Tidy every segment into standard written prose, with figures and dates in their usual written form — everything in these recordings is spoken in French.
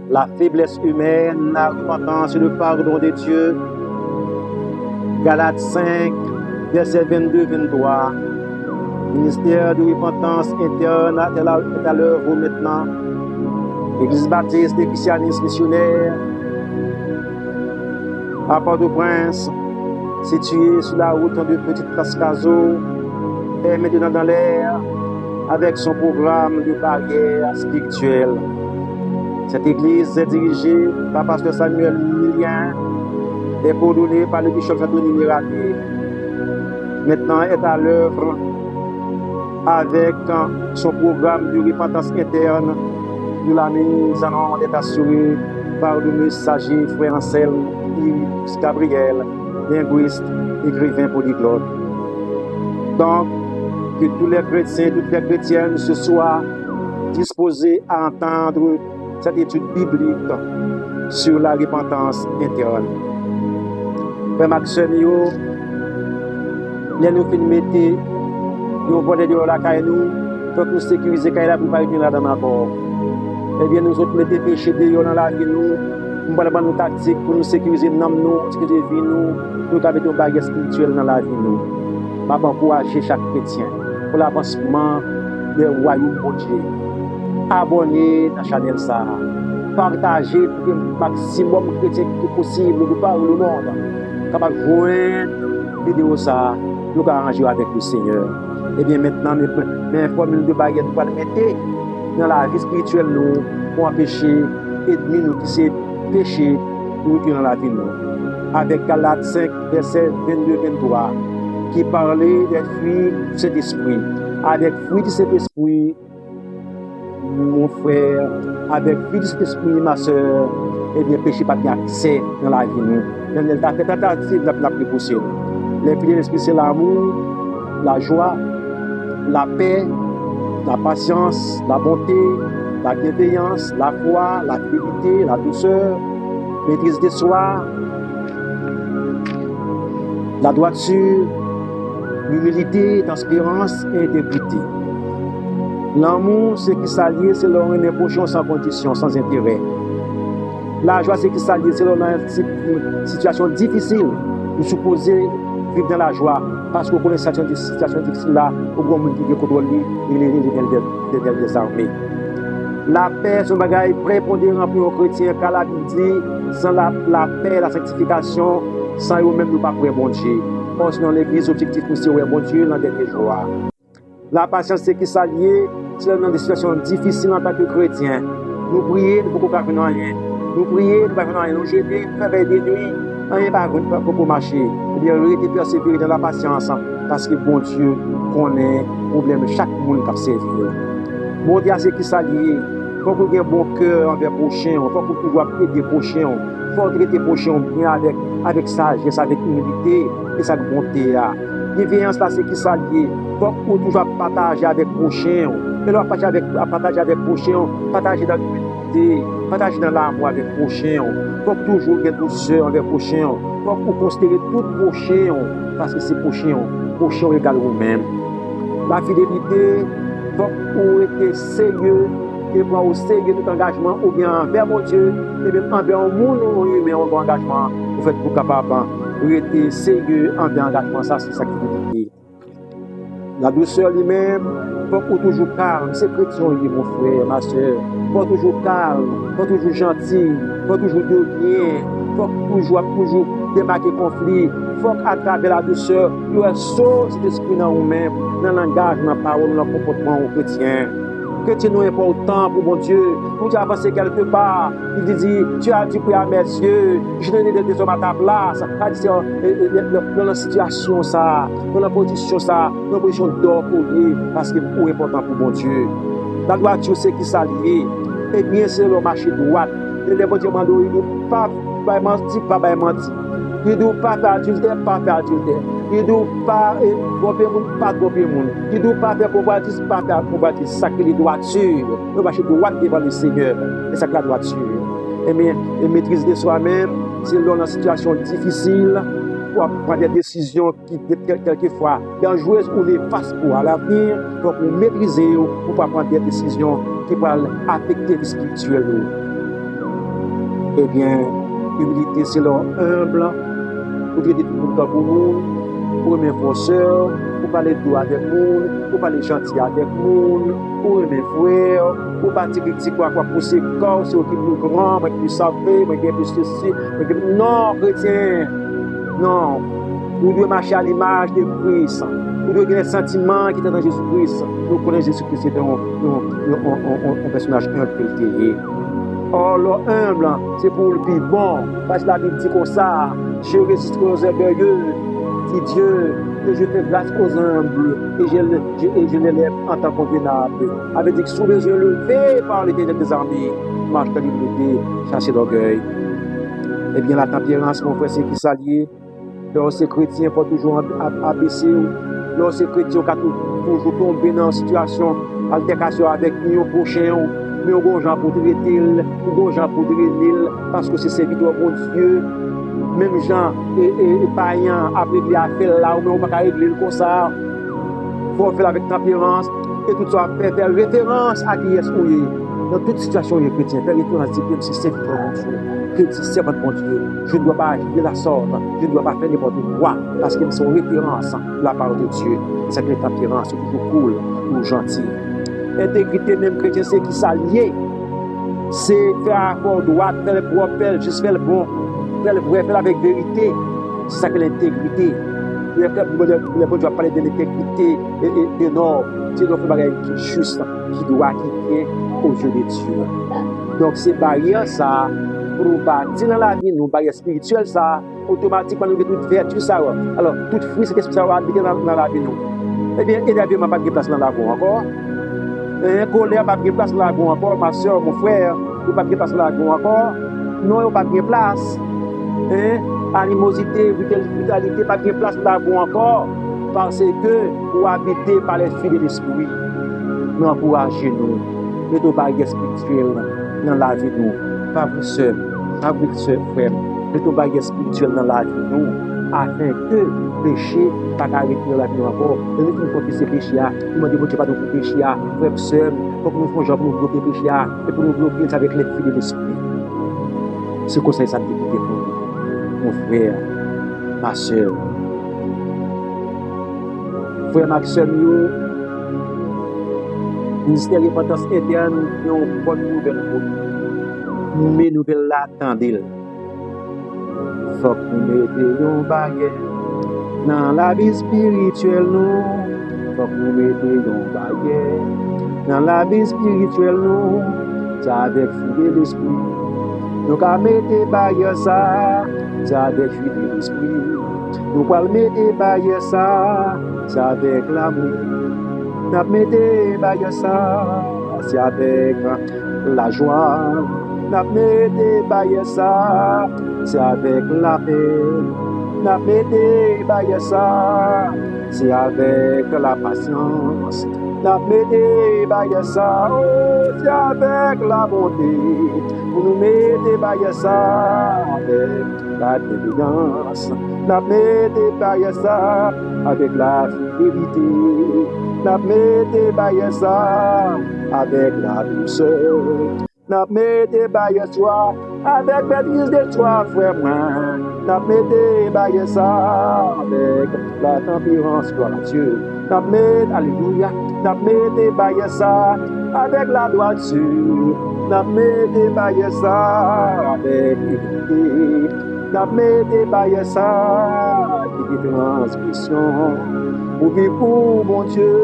la faiblesse humaine, la repentance et le pardon de Dieu. Galates 5, versets 22-23. Ministère de repentance interne est à l'œuvre maintenant. Église baptiste des christianistes missionnaires à Port-au-Prince, située sur la route de Petite Cascazo, est maintenant dans l'air avec son programme de barrière spirituelle. Cette église est dirigée par pasteur Samuel Millien et coordonnée par le bishop Anthony Miraté. Maintenant est à l'œuvre avec son programme de repentance interne, de la mise en ordre est assurée par le messager frère Anselme Yves Gabriel, linguiste, écrivain polyglotte. Donc, que tous les chrétiens, toutes les chrétiennes se soient disposés à entendre cette étude biblique sur la repentance interne. Frère Maxime, nous filmons, nous voulons dire la caille nous, pour nous sécuriser caille là pour pas venir là dans encore. Eh bien, nous autres mettons péché de dans la vie nous allons nous tactique pour nous sécuriser dans nous, sécuriser vie nous avons des bagages spirituels dans la vie nous. Je vais encourager chaque chrétien pour l'avancement des royaumes de Dieu. Abonnez dans la chaîne ça. Partagez pour le maximum de chrétiens que possible de par le monde. Capable de joindre la vidéo ça, nous allons arranger avec le Seigneur. Et bien maintenant, mes formules de baguette, nous allons mettre dans la vie spirituelle nous pour empêcher ennemis nous qui c'est péché nous dans la vie nous. Avec Galates 5, verset 22-23, qui parlait des fruits de cet esprit. Avec fruits de cet esprit, mon frère, avec fruits de cet esprit, ma soeur, eh bien, péché pas bien accès dans la vie nous. Dans le tentative de la précaution. Les fruits de l'esprit, c'est l'amour, la joie, la paix, la patience, la bonté, la bienveillance, la foi, la fidélité, la douceur, maîtrise de soi, la droiture, l'humilité, l'espérance et l'intégrité. L'amour, c'est qui s'allie, c'est l'on est prochain sans condition, sans intérêt. La joie, c'est qui s'allie, c'est l'on a une situation difficile. Nous supposons vivre dans la joie parce qu'on connaît cette situation difficile là, au grand monde qui contrôle les désarmés. La paix, c'est un bagage prépondérant pour un chrétien, car la Bible dit, sans la paix, la sanctification, sans eux-mêmes, nous ne pouvons pas bon Dieu. Parce que dans l'église, l'objectif, c'est de bon Dieu dans les derniers jours. La patience, c'est qui s'allie, c'est dans des situations difficiles en tant que chrétien. Nous prions, nous ne pouvons pas faire rien. Nous prions, nous ne pouvons pas faire rien. Nous jeûnons, nous faisons des nuits, rien pas pour marcher. Eh bien, rester persévérer dans la patience, parce que bon Dieu connaît le problème de chaque monde qui a servi. Bon Dieu, c'est qui s'allie. Il faut qu'on ait un bon cœur envers le prochain. Il faut qu'on toujours aider le prochain. Il faut traiter le prochain bien avec sagesse, avec humilité et sa bonté. Bienveillance, c'est qui s'allie. Il faut qu'on toujours partager avec le prochain. Et là, partager avec le prochain, partager dans l'humilité, partager dans l'amour avec le prochain. Il faut toujours être douceur avec le prochain. Il faut qu'on considère tout le prochain, parce que c'est le prochain égale vous-même. La fidélité, il faut qu'on être sérieux et prendre au sérieux tout engagement, ou bien envers mon Dieu, et bien envers un monde humain, un bon engagement, vous faites pour capable de être sérieux envers l'engagement, ça c'est ça qui veut dire. La douceur lui-même, il faut qu'on toujours calme, c'est chrétien, mon frère, ma soeur, il faut toujours calme, il faut toujours gentil, il faut toujours dire bien, il faut toujours démarquer le conflit, il faut qu'à travers la douceur, il y ait cet esprit dans vous-même, dans le langage, dans la parole, dans le comportement au chrétien. Chrétien nous important pour mon Dieu. Nous avons avancé quelque part. Il dit, tu as dit à mes yeux, je donne des hommes à ta place. Dans la situation, ça, dans la position, ça, dans la position d'or pour lui, parce que c'est important pour mon Dieu. La droiture, c'est qui s'allie. Et bien, c'est le marché droit. Et les bons dieux mandent, ils ne pas mentir, pas mentir. Ils ne doivent pas faire adultère, pas faire adultère. Ils ne doivent pas tromper le monde, pas tromper le monde. Ils ne doivent pas faire convoitise, pas faire convoitise. C'est ça que les droitures. Le marché droit devant le Seigneur. C'est ça que la droiture. Et maîtrise de soi-même, c'est dans une situation difficile, pour prendre des décisions qui, quelquefois, dangereuses ou néfastes pour l'avenir, pour maîtriser, pour prendre des décisions qui peuvent affecter le spirituel. Eh bien, humilité, c'est leur humble, pour traiter tout le temps pour nous, pour aimer vos sœurs, pour parler doux avec nous, pour parler gentil avec nous, pour aimer frères, pour pas dire que quoi pour ces corps, c'est qui plus grand, moi qui plus savez, moi qui plus ceci, non, chrétien, non. Vous devez marcher à l'image de Christ. Vous devez avoir les sentiments qui étaient dans Jésus-Christ. Nous connaissons Jésus-Christ, c'est un personnage humble. Or, le humble, c'est pour le plus bon. Parce que la Bible dit comme ça, je résiste aux orgueilleux, dit Dieu, que je fais grâce aux humbles, et je les lève en tant convenable. Avec dit que sous les yeux levés par l'Éternel des armées, marche dans l'humilité, chasser l'orgueil. Eh bien, la tempérance, mon frère, c'est qui s'allie. Lorsque chrétien faut toujours abaisser, lorsque chrétien faut toujours tomber dans une situation d'altercation avec un prochain, mais on a gens pour traiter, on a gens pour traiter, parce que c'est serviteur bon Dieu. Même gens et païens après les affaires là, mais on ne peut pas régler comme ça. Il faut faire avec tempérance et tout ça, faire référence à qui est-ce qu'on est. Dans toute situation, les chrétiens, faire référence à qui c'est serviteur bon Dieu. Que c'est servant de mon Dieu. Je ne dois pas agir de la sorte. Je ne dois pas faire n'importe quoi. Parce qu'ils sont références de la parole de Dieu. C'est que les tempérances sont toujours cool ou gentilles. Intégrité, même chrétien, c'est qui s'allie. C'est faire accord droit, faire le propre, juste faire le bon. Faire le vrai, faire avec vérité. C'est ça que l'intégrité. Le bon Dieu va parler de l'intégrité et de normes. C'est donc un qui est juste, qui doit, qui vient aux yeux de Dieu. Donc, ces barrières, ça, pour nous bâtir dans la vie, nous, barrières spirituelles, ça, automatiquement, nous avons toute vertu, ça. Alors, toute fruit, c'est qu'est-ce que ça va habiter dans la vie, nous. Eh bien, énervement, pas de place dans la vie encore. Colère, pas de place dans la vie encore. Ma soeur, mon frère, pas de place dans la vie encore. Non, pas de place. Animosité, brutalité, pas de place dans la vie encore. Parce que vous habitez par l'esprit de l'esprit. Nous encourageons-nous. Mettons barrières spirituelles dans la vie, nous. Fabrice, frère, mettons barrières spirituelles dans la vie, nous, afin que le péché pas arrêter dans la vie encore. Et nous faut que ces péchés, nous demandons Dieu pas de péché, frère, sœur, pour que nous fassions pour nous bloquer le péché et pour nous bloquer avec l'esprit de l'esprit. Ce conseil, ça me dit pour vous, mon frère, ma sœur. Frère, ma sœur, ministère de repentance interne, nous avons une bonne nouvelle pour nous. Mais nous devons l'attendre. Il faut que nous mettions une barrière dans la vie spirituelle. Il faut que nous mettions une barrière dans la vie spirituelle. C'est avec fruit de l'esprit. Nous allons mettre des barrières, c'est avec fruit de l'esprit. Nous allons mettre des barrières, c'est avec l'amour. Nous allons mettre des barrières, c'est avec la joie. N'a mété baye ça, c'est avec la paix. N'a mété baye ça, c'est avec la patience. N'a mété baye ça, c'est avec la bonté. Pour nous mettre baye ça avec la bienveillance. N'a mété baye ça avec la fidélité. N'a mété baye ça avec la douceur. N'a mété baye ça avec maîtrise de toi, frère moi. N'a mété baye ça avec la tempérance, gloire à Dieu. N'a mété, alléluia. N'a mété baye ça avec la droiture. N'a mété baye ça avec l'unité. N'a mété baye ça avec transgression. Pour vivre pour mon Dieu,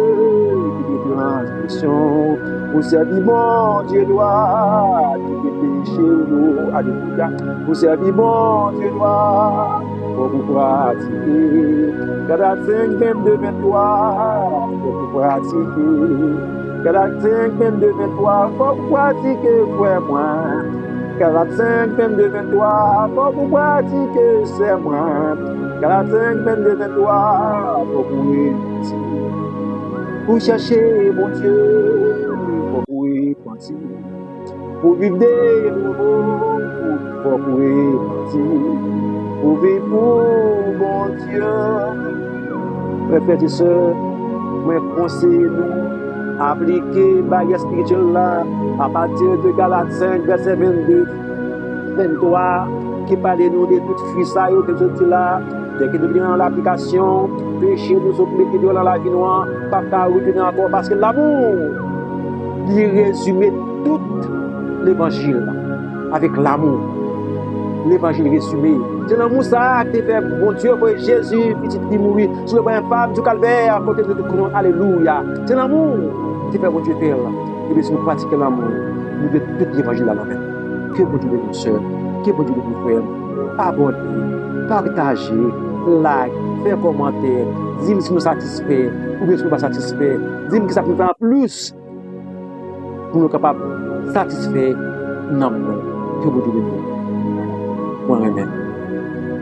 qui transgression. Pour servir mon Dieu droit, qui péché ou alléluia. Pour servir mon Dieu droit, pour vous pratiquer. Galates 5, 22, 23, pour vous pratiquer. Galates 5, 22, 23, pour vous pratiquer, frère moi. Galates 5, 22, 23, pour vous pratiquer, c'est moi. Galates 5, 22, 23, pour vous réussir. Pour chercher mon Dieu, pour vous repentir. Pour vivre des nouveaux, pour vous repentir. Pour vivre pour mon Dieu. Mes frères et sœurs, moi conseille-nous appliquer barrière spirituelle là à partir de Galates 5, verset 22. 23 qui parle nous de toute frissa yo que sorti là dès que nous dans l'application péché nous sommes mettez dans la vie noire pas qu'à retourner encore parce que l'amour il résume tout l'évangile avec l'amour. L'évangile résumé. C'est l'amour ça qui fait bon Dieu pour Jésus, petit qui mourit sur le banc femme du calvaire, à côté de tout le monde. Alléluia. C'est l'amour qui fait bon Dieu faire. Et bien si nous pratiquons l'amour, nous devons tout l'évangile à l'envers. Que bon Dieu de nous sœurs, que bon Dieu de nous frères, abonnez, partagez, like, faire commentaire, dis-nous si nous satisfaits ou bien si nous pas satisfaits, dis-nous que ça peut faire plus pour nous capables de satisfaire non. Que bon Dieu de nous. Moi-même,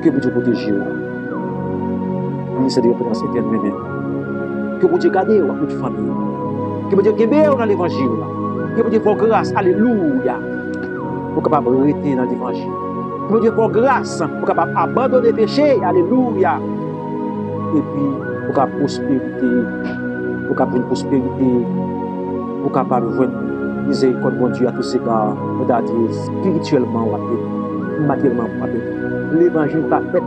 que vous Dieu protège vous. Ministère de l'Opération éternelle même. Que vous Dieu garde votre famille. Que vous Dieu guébe dans l'évangile. Que vous Dieu fasse grâce. Alléluia. Pour capable de rester dans l'évangile. Que vous Dieu fasse grâce. Pour capable abandonner le péché. Alléluia. Et puis, pour capable prospérité. Pour capable une prospérité. Pour capable de jouer miséricorde de Dieu à tous ces égards. C'est-à-dire spirituellement, matériellement. L'évangile pas fait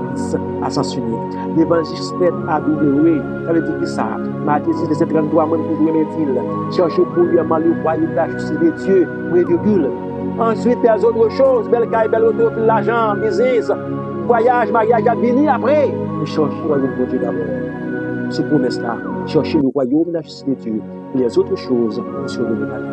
ascensionner. L'évangile fait adorer. Ça veut dire que ça. Matthieu 6, verset 33, même pour jouer les cherchez premièrement le royaume de la justice de Dieu, virgule. Ensuite, les autres choses, belle caille, belle auto, l'argent, business, voyage, mariage, à venir après. Mais cherchez le royaume de Dieu d'abord. Ce promesse-là, cherchez le royaume de la justice de Dieu. Les autres choses, nous serons de la